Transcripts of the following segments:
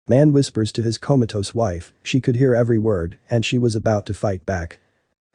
Man whispers to his comatose wife, she could hear every word, and she was about to fight back.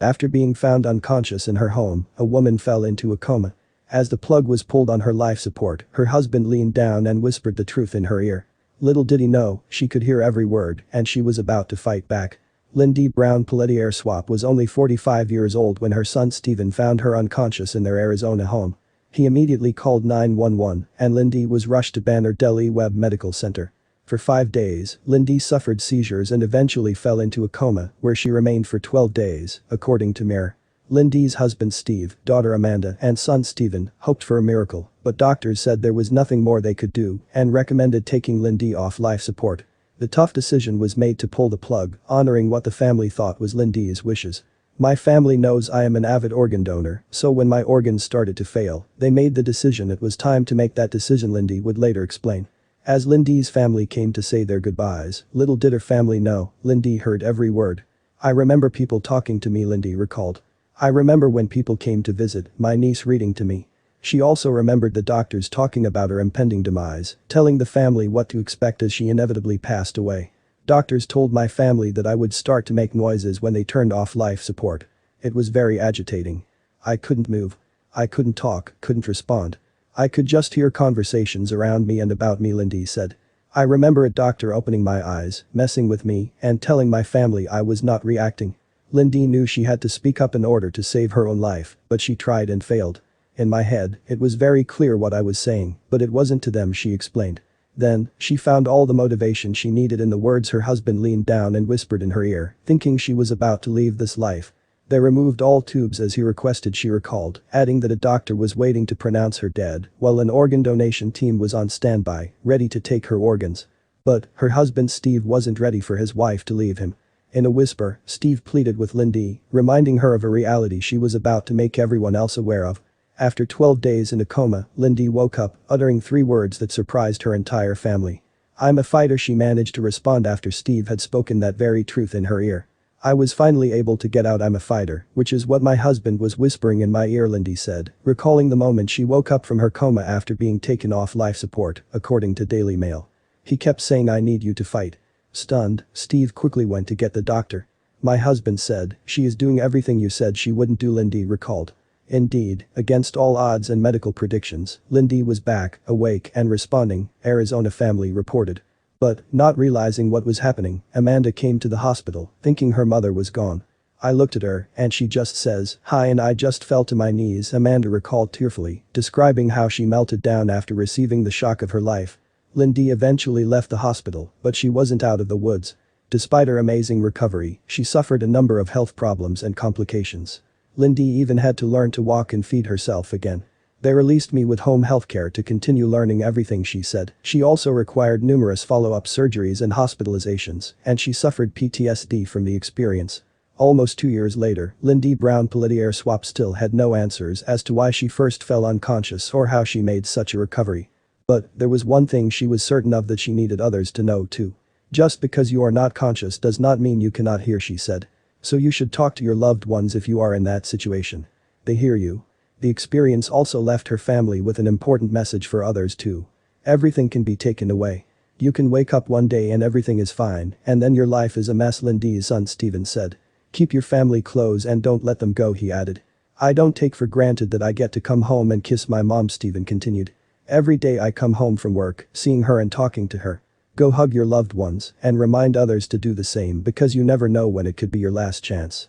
After being found unconscious in her home, a woman fell into a coma. As the plug was pulled on her life support, her husband leaned down and whispered the truth in her ear. Little did he know, she could hear every word, and she was about to fight back. Lindy Brown Pelletier Swap was only 45 years old when her son Stephen found her unconscious in their Arizona home. He immediately called 911, and Lindy was rushed to Banner Deli Webb Medical Center. For 5 days, Lindy suffered seizures and eventually fell into a coma, where she remained for 12 days, according to Mir. Lindy's husband Steve, daughter Amanda, and son Stephen hoped for a miracle, but doctors said there was nothing more they could do and recommended taking Lindy off life support. The tough decision was made to pull the plug, honoring what the family thought was Lindy's wishes. My family knows I am an avid organ donor, so when my organs started to fail, they made the decision it was time to make that decision, Lindy would later explain. As Lindy's family came to say their goodbyes, little did her family know, Lindy heard every word. I remember people talking to me, Lindy recalled. I remember when people came to visit, my niece reading to me. She also remembered the doctors talking about her impending demise, telling the family what to expect as she inevitably passed away. Doctors told my family that I would start to make noises when they turned off life support. It was very agitating. I couldn't move. I couldn't talk, couldn't respond. I could just hear conversations around me and about me, Lindy said. I remember a doctor opening my eyes, messing with me, and telling my family I was not reacting. Lindy knew she had to speak up in order to save her own life, but she tried and failed. In my head, it was very clear what I was saying, but it wasn't to them, she explained. Then, she found all the motivation she needed in the words her husband leaned down and whispered in her ear, thinking she was about to leave this life. They removed all tubes as he requested, she recalled, adding that a doctor was waiting to pronounce her dead, while an organ donation team was on standby, ready to take her organs. But, her husband Steve wasn't ready for his wife to leave him. In a whisper, Steve pleaded with Lindy, reminding her of a reality she was about to make everyone else aware of. After 12 days in a coma, Lindy woke up, uttering 3 words that surprised her entire family. I'm a fighter, she managed to respond after Steve had spoken that very truth in her ear. I was finally able to get out, I'm a fighter, which is what my husband was whispering in my ear, Lindy said, recalling the moment she woke up from her coma after being taken off life support, according to Daily Mail. He kept saying, I need you to fight. Stunned, Steve quickly went to get the doctor. My husband said, she is doing everything you said she wouldn't do, Lindy recalled. Indeed, against all odds and medical predictions, Lindy was back, awake and responding, Arizona family reported. But, not realizing what was happening, Amanda came to the hospital, thinking her mother was gone. I looked at her, and she just says, hi, and I just fell to my knees, Amanda recalled tearfully, describing how she melted down after receiving the shock of her life. Lindy eventually left the hospital, but she wasn't out of the woods. Despite her amazing recovery, she suffered a number of health problems and complications. Lindy even had to learn to walk and feed herself again. They released me with home healthcare to continue learning everything, she said. She also required numerous follow-up surgeries and hospitalizations, and she suffered PTSD from the experience. Almost 2 years later, Lindy Brown Pelletier Swap still had no answers as to why she first fell unconscious or how she made such a recovery. But, there was one thing she was certain of that she needed others to know too. Just because you are not conscious does not mean you cannot hear, she said. So you should talk to your loved ones if you are in that situation. They hear you. The experience also left her family with an important message for others too. Everything can be taken away. You can wake up one day and everything is fine, and then your life is a mess, Lindy's son Stephen said. Keep your family close and don't let them go, he added. I don't take for granted that I get to come home and kiss my mom, Stephen continued. Every day I come home from work, seeing her and talking to her. Go hug your loved ones and remind others to do the same because you never know when it could be your last chance.